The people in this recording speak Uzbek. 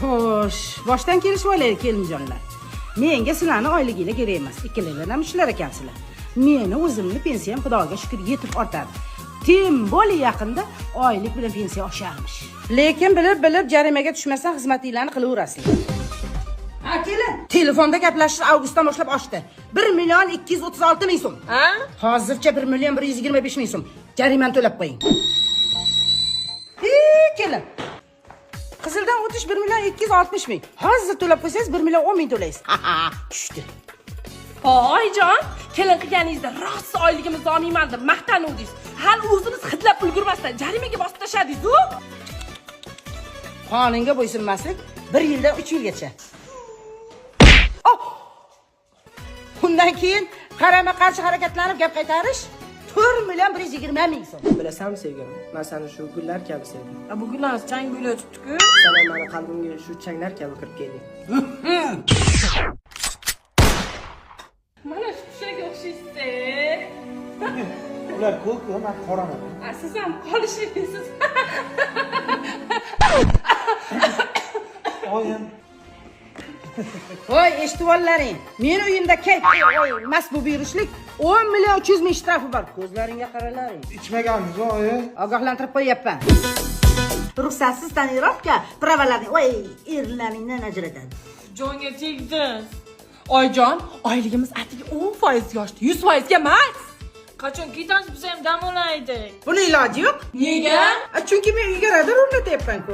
Xo'sh, boshdan kelishib olaylik kelinjonlar. Menga sizlarning oyligingiz kerak emas. Ikkalanglar ham ishlar ekansizlar. Meni o'zimni pensiyam xudoga shukr yetib ortadi. Tim bo'li yaqinda oylik bilan pensiya osharmish. Lekin bilib jarimaga tushmasdan xizmatinglarni qilaverasizlar. Ha, kelin. Telefonda gaplashish avgustdan boshlab oshdi. 1.236.000 so'm. Ha? Hozircha 1.125.000 so'm. Jarimani to'lab qo'ying. Kelin. Qizildan o'tish 1.260.000. Hozir to'lab qo'ysangiz 1.10.000 to'laysiz. Tushdi. Oyjon, kelin qilganingizda rost oyligimizni olmayman deb maqtanuvdingiz. Hali o'zimiz hidlab ulgurmasdan jarimaga bosib tashladingiz-ku. Qonunga bo'ysunmaslik 1 yildan 3 yilgacha. Undan keyin qarama qarshi harakatlanib gap qaytarish 4.120.000 so'm. Bilasanmi sevgilim, men seni shu gullar kabi sevdim. Bu gullar chang gul o'tibdi-ku. Sen meni qalbimga shu changlar kabi kirib kelding. Mana shu tushaga o'xshaysiz. Ular ko'k-ku, men qoraman. Siz ham qolishingiz. Oyim. Voy, eshitvollaring. Meni uyimda kayt, mas bu buyurishlik 10.300.000 shtrafi bor. Ko'zlaringga qaralaring. Ichmaganmiz, oyi. Ogohlantirib qo'yapman. Ruxsatsiz tonirovka pravalarni, voy, erlaringdan ajratadi. Jonga tegdingiz. Oyjon, oyligimiz atigi 10% yoshdi, 100% ga emas. Qachon ketasiz, biz ham dam olaydik. Buni iloji yo'q. Nega? Chunki men uyga radar o'rnatyapman-ku.